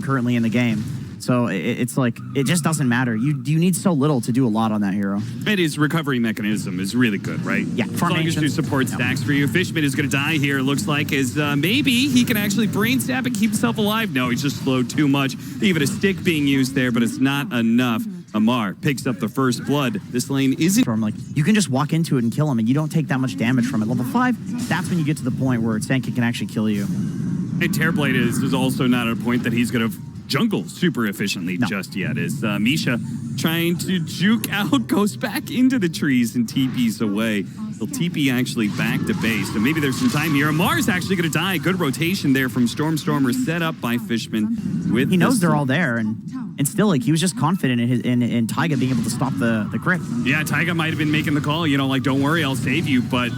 currently in the game. So it's like, it just doesn't matter. You need so little to do a lot on that hero. And his recovery mechanism is really good, right? Yeah. As long as you support stacks for you. Fishman is going to die here, looks like, as maybe he can actually brain stab and keep himself alive. No, he's just slowed too much. Even a stick being used there, but it's not enough. Amar picks up the first blood. This lane isn't... Like, you can just walk into it and kill him, and you don't take that much damage from it. Level 5, that's when you get to the point where Sanka can actually kill you. And Terrorblade is also not at a point that he's going to jungle super efficiently just yet. As Misha trying to juke out, goes back into the trees and TP's away. He'll TP actually back to base. So maybe there's some time here. Amar's actually going to die. Good rotation there from Stormstormer, set up by Fishman. With he knows they're all there, and still, like, he was just confident in Taiga being able to stop the crit. Yeah, Taiga might have been making the call, you know, like, don't worry, I'll save you. But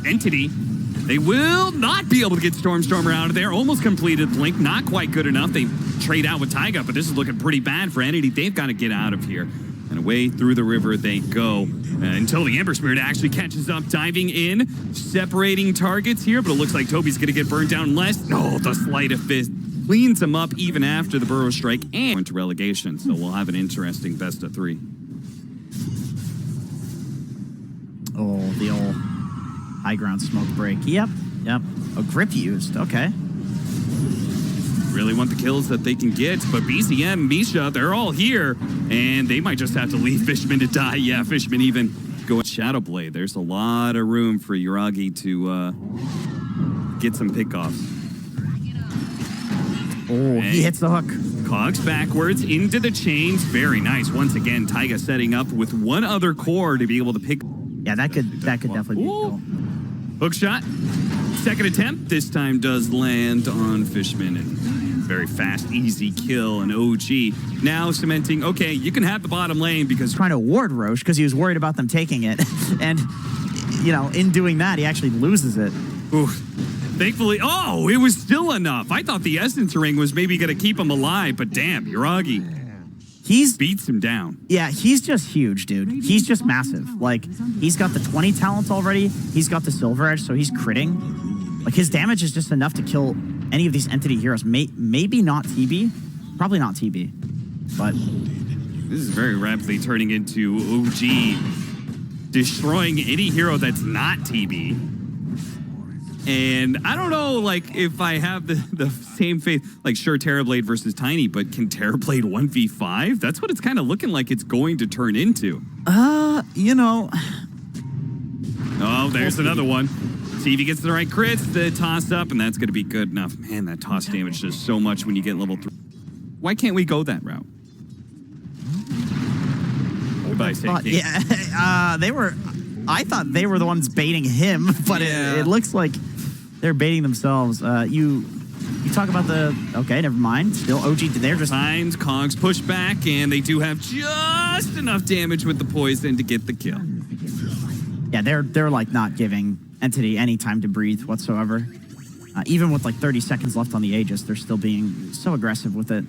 Entity, they will not be able to get Stormstormer out of there. Almost completed Blink, not quite good enough. They trade out with Taiga, but this is looking pretty bad for Entity. They've got to get out of here. And away through the river they go until the Ember Spirit actually catches up, diving in, separating targets here. But it looks like Tobi's going to get burned down less. No, the Sleight of Fist cleans him up even after the Burrow Strike and into relegation. So we'll have an interesting best of 3. Oh, the old high ground smoke break. Yep. A grip used. Okay. Really want the kills that they can get, but BCM, Misha, they're all here, and they might just have to leave Fishman to die. Yeah, Fishman even go Shadow Blade. There's a lot of room for Yuragi to get some pickoffs. Oh, and he hits the hook. Cogs backwards into the chains. Very nice. Once again, Taiga setting up with one other core to be able to pick. Yeah, that could definitely be a kill. Hook shot. Second attempt. This time does land on Fishman. And very fast, easy kill. And OG now cementing, okay, you can have the bottom lane because... Trying to ward Roche because he was worried about them taking it. And, you know, in doing that, he actually loses it. Ooh. Thankfully, oh, it was still enough. I thought the Essence Ring was maybe going to keep him alive, but damn, Yuragi. Beats him down. Yeah, he's just huge, dude. He's just massive. Like, he's got the 20 talents already. He's got the Silver Edge, so he's critting. Like, his damage is just enough to kill any of these Entity heroes. Maybe not TB. Probably not TB. But... This is very rapidly turning into OG destroying any hero that's not TB. And I don't know, like, if I have the same faith, like, sure, Terrorblade versus Tiny, but can Terrorblade 1v5? That's what it's kind of looking like it's going to turn into. You know... Oh, there's another one. See if he gets the right crits, the toss up, and that's going to be good enough. Man, that toss damage does so much when you get level 3. Why can't we go that route? Goodbye, Safety. Yeah, they were... I thought they were the ones baiting him, but it looks like they're baiting themselves. You talk about the... Okay, never mind. Still, OG, they're just... Signs, Cogs push back, and they do have just enough damage with the poison to get the kill. Yeah, they're like not giving Entity any time to breathe whatsoever. Even with like 30 seconds left on the Aegis, they're still being so aggressive with it.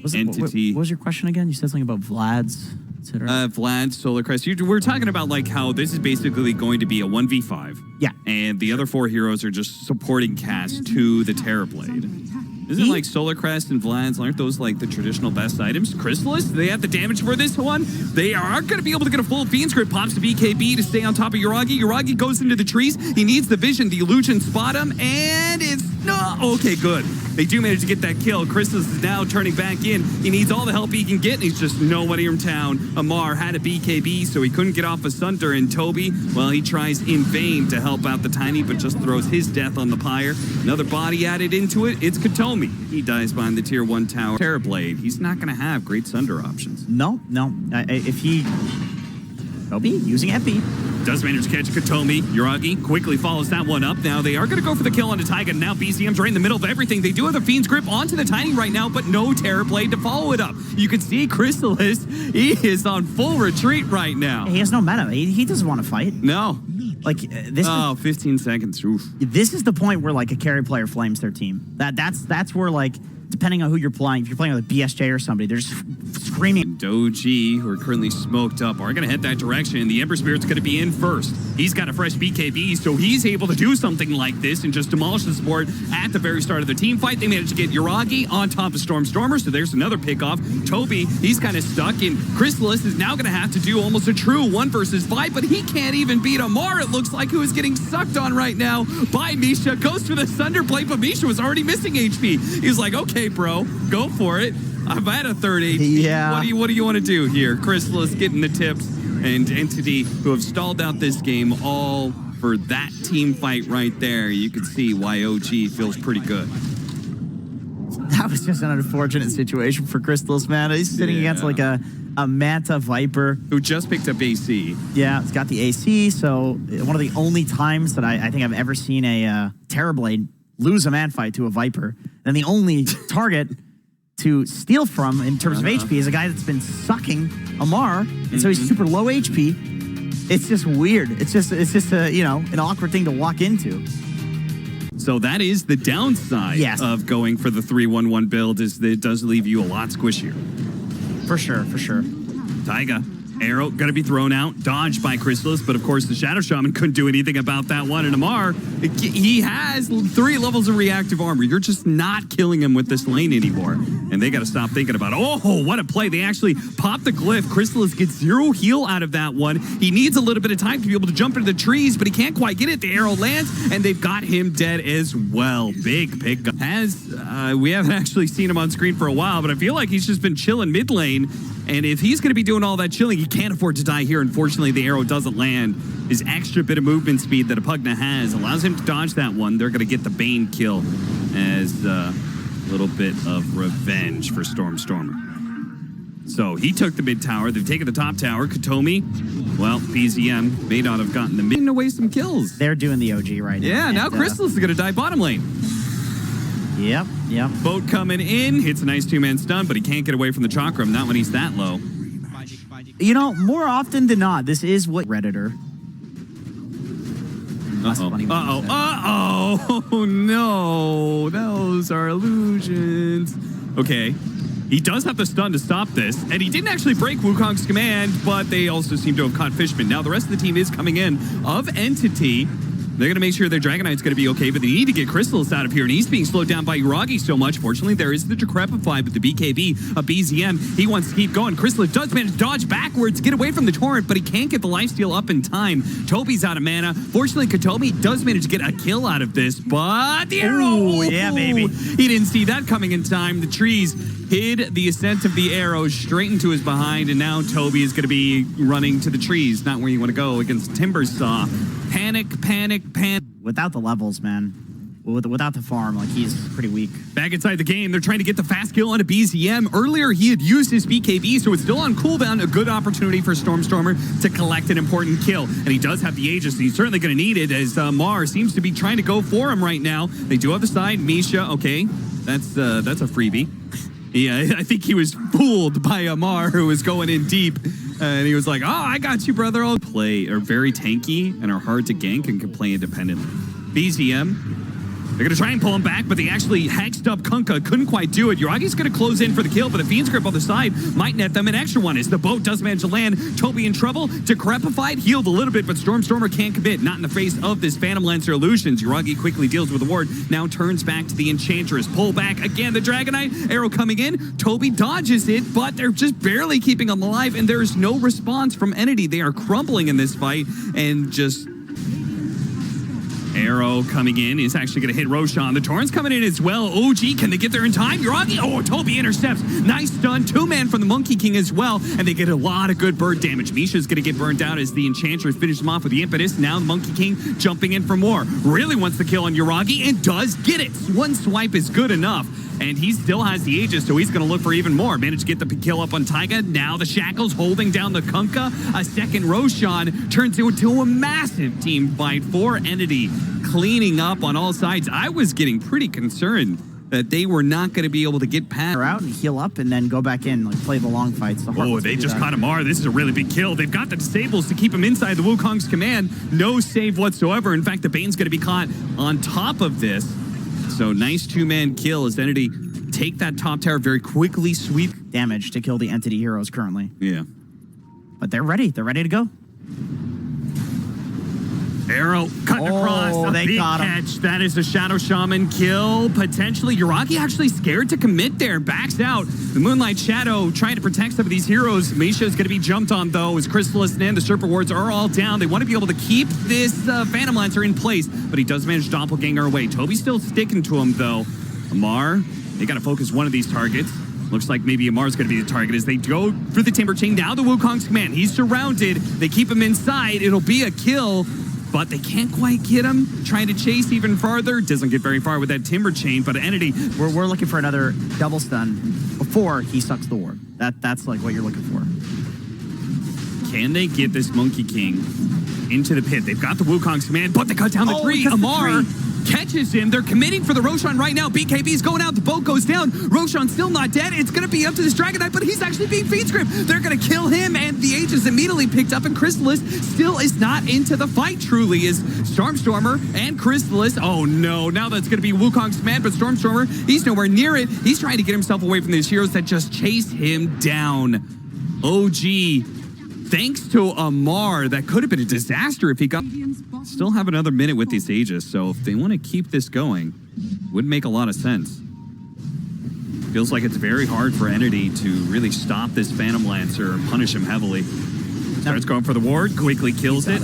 What was your question again? You said something about Vlad's... Vlad, Solar Crest. We're talking about like how this is basically going to be a 1v5. Yeah. And the other 4 heroes are just supporting cast to the Terrorblade. Isn't like Solar Crest and Vlad's, aren't those like the traditional best items? Crystallis, they have the damage for this one. They are going to be able to get a full Fiend's Grip. Pops to BKB to stay on top of Yuragi. Yuragi goes into the trees. He needs the vision. The illusion spot him. And it's no. Okay, good. They do manage to get that kill. Crystallis is now turning back in. He needs all the help he can get, and he's just nobody in town. Amar had a BKB, so he couldn't get off a Sunder. And Tobi, well, he tries in vain to help out the Tiny, but just throws his death on the pyre. Another body added into it. It's Kataomi. He dies behind the tier 1 tower. Terrorblade, he's not going to have great Sunder options. No. If he... Tobi using Epi. Does manage to catch Kataomi. Yuragi quickly follows that one up. Now they are going to go for the kill onto Taiga. Now BCM's right in the middle of everything. They do have the Fiend's Grip onto the Tiny right now, but no Terrorblade to follow it up. You can see Crystallis, he is on full retreat right now. He has no meta. He doesn't want to fight. No. Like, this is 15 seconds. Oof. This is the point where, like, a carry player flames their team. That's where, like, depending on who you're playing, if you're playing with a BSJ or somebody, they're just screaming. Doji, who are currently smoked up, are going to head that direction. The Ember Spirit's going to be in first. He's got a fresh BKB, so he's able to do something like this and just demolish the support at the very start of the team fight. They managed to get Yuragi on top of Stormstormer, so there's another pickoff. Tobi, he's kind of stuck, and Crystallis is now going to have to do almost a true 1 versus 5, but he can't even beat Amar, it looks like, who is getting sucked on right now by Misha. Goes for the Thunder Blade, but Misha was already missing HP. He's like, okay, bro, go for it. I'm at a third HP. Yeah. What do you want to do here? Crystallis getting the tips, and Entity, who have stalled out this game all for that team fight right there. You can see why OG feels pretty good. That was just an unfortunate situation for Crystallis, man. He's sitting against like a Manta Viper. Who just picked up AC. Yeah, it's got the AC, so one of the only times that I think I've ever seen a Terrorblade lose a man fight to a Viper. And the only target to steal from in terms of HP is a guy that's been sucking Amar, and so he's super low HP. It's just weird. It's just a, you know, an awkward thing to walk into. So that is the downside of going for the 3-1-1 build, is that it does leave you a lot squishier. For sure, for sure. Taiga, arrow gonna be thrown out, dodged by Crystallis, but of course the Shadow Shaman couldn't do anything about that one. And Amar, he has 3 levels of reactive armor. You're just not killing him with this lane anymore. And they gotta stop thinking about it. Oh, what a play. They actually popped the glyph. Crystallis gets 0 heal out of that one. He needs a little bit of time to be able to jump into the trees, but he can't quite get it. The arrow lands, and they've got him dead as well. Big pick. We haven't actually seen him on screen for a while, but I feel like he's just been chilling mid lane. And if he's going to be doing all that chilling, he can't afford to die here. Unfortunately, the arrow doesn't land. His extra bit of movement speed that a Pugna has allows him to dodge that one. They're going to get the Bane kill as a little bit of revenge for Stormstormer. So he took the mid tower. They've taken the top tower. Kataomi, well, BZM may not have gotten the mid away some kills. They're doing the OG right now. Yeah, now Crystallis is going to die bottom lane. Yep. Boat coming in, hits a nice 2-man stun, but he can't get away from the Chakram, not when he's that low. You know, more often than not, this is what Redditor. Oh no, those are illusions. Okay, he does have the stun to stop this, and he didn't actually break Wukong's command, but they also seem to have caught Fishman. Now the rest of the team is coming in of Entity. They're going to make sure their Dragon Knight's going to be okay, but they need to get Crystallis out of here, and he's being slowed down by Yuragi so much. Fortunately, there is the Decrepify, but the BKB, a BZM, he wants to keep going. Crystallis does manage to dodge backwards, get away from the Torrent, but he can't get the lifesteal up in time. Tobi's out of mana. Fortunately, Kataomi does manage to get a kill out of this, but the arrow! Ooh, yeah, baby. He didn't see that coming in time. The trees hid the ascent of the arrow straight into his behind, and now Tobi is going to be running to the trees, not where you want to go against Timbersaw. Panic. Without the levels, man. Without the farm, like, he's pretty weak. Back inside the game, they're trying to get the fast kill onto BZM. Earlier, he had used his BKB, so it's still on cooldown. A good opportunity for Stormstormer to collect an important kill. And he does have the Aegis, and he's certainly going to need it, as Mar seems to be trying to go for him right now. They do have the side. Misha, okay, that's a freebie. Yeah, I think he was fooled by Amar, who was going in deep. And he was like, oh, I got you, brother. All play are very tanky and are hard to gank and can play independently. BZM, they're going to try and pull him back, but they actually hexed up Kunkka. Couldn't quite do it. Yuragi's going to close in for the kill, but the Fiend's Grip on the side might net them an extra one as the boat does manage to land. Tobi in trouble. Decrepified, healed a little bit, but Stormstormer can't commit. Not in the face of this Phantom Lancer illusions. Yuragi quickly deals with the ward. Now turns back to the Enchantress. Pull back again. The Dragonite arrow coming in. Tobi dodges it, but they're just barely keeping him alive, and there's no response from Entity. They are crumbling in this fight, and just... Arrow coming in is actually going to hit Roshan. The Torrent's coming in as well. OG, can they get there in time? Yuragi, oh, Tobi intercepts. Nice stun. 2-man from the Monkey King as well. And they get a lot of good bird damage. Misha's going to get burned out as the Enchantress finishes him off with the Impetus. Now the Monkey King jumping in for more. Really wants the kill on Yuragi and does get it. One swipe is good enough. And he still has the Aegis, so he's going to look for even more. Managed to get the kill up on Taiga. Now the Shackles holding down the Kunkka. A second Roshan turns into a massive team fight for Entity, cleaning up on all sides. I was getting pretty concerned that they were not going to be able to get past. Out and heal up and then go back in, like, play the long fights. They just caught Amar. This is a really big kill. They've got the disables to keep him inside the Wukong's command. No save whatsoever. In fact, the Bane's going to be caught on top of this. So nice 2-man kill as Entity take that top tower very quickly, sweep. Damage to kill the entity heroes currently. Yeah. But they're ready. They're ready to go. Arrow cutting across. A they big got him. catch. That is a Shadow Shaman kill. Potentially, Yuragi actually scared to commit there. Backs out. The Moonlight Shadow trying to protect some of these heroes. Misha is going to be jumped on, though, as Crystallis and the Serpent Wards are all down. They want to be able to keep this Phantom Lancer in place, but he does manage Doppelganger away. Tobi's still sticking to him, though. Amar, they got to focus one of these targets. Looks like maybe Amar's going to be the target as they go for the Timber Chain. Now the Wukong's command. He's surrounded. They keep him inside. It'll be a kill, but they can't quite get him. Trying to chase even farther. Doesn't get very far with that Timber Chain, but Entity. We're looking for another double stun before he sucks the ward. That's like what you're looking for. Can they get this Monkey King into the pit? They've got the Wukong's command, but they cut down the tree. Amar catches him. They're committing for the Roshan right now. BKB's going out. The boat goes down. Roshan's still not dead. It's going to be up to this Dragon Knight, but he's actually being feed script. They're going to kill him, and the Aegis immediately picked up, and Crystallis still is not into the fight, truly, is Stormstormer and Crystallis. Oh, no. Now that's going to be Wukong's command, but Stormstormer, he's nowhere near it. He's trying to get himself away from these heroes that just chase him down. OG, thanks to Amar, that could have been a disaster if he got... Still have another minute with these Aegis, so if they want to keep this going, would make a lot of sense. Feels like it's very hard for Entity to really stop this Phantom Lancer and punish him heavily. Starts going for the ward, quickly kills it.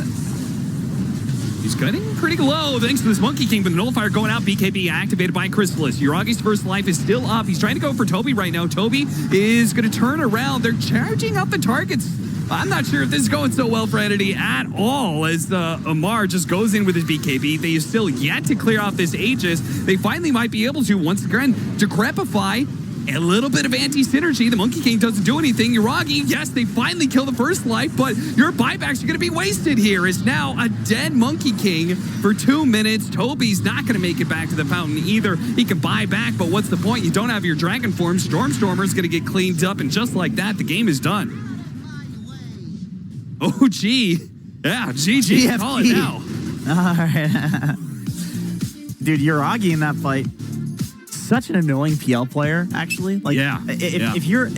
He's getting pretty low thanks to this Monkey King, but the Nullifier going out. BKB activated by Crystallis. Yuragi's first life is still up. He's trying to go for Tobi right now. Tobi is going to turn around. They're charging up the targets. I'm not sure if this is going so well for Entity at all, as Amar just goes in with his BKB. They have still yet to clear off this Aegis. They finally might be able to, once again, decrepify a little bit of anti-synergy. The Monkey King doesn't do anything. Yuragi, yes, they finally kill the first life, but your buybacks are going to be wasted here. It's now a dead Monkey King for 2 minutes. Tobi's not going to make it back to the fountain either. He can buy back, but what's the point? You don't have your Dragon form. Stormstormer's going to get cleaned up, and just like that, the game is done. Oh, gee. Yeah, GG. Call it now. All right. Dude, Yuragi in that fight, such an annoying PL player, actually. Like, yeah. If you're...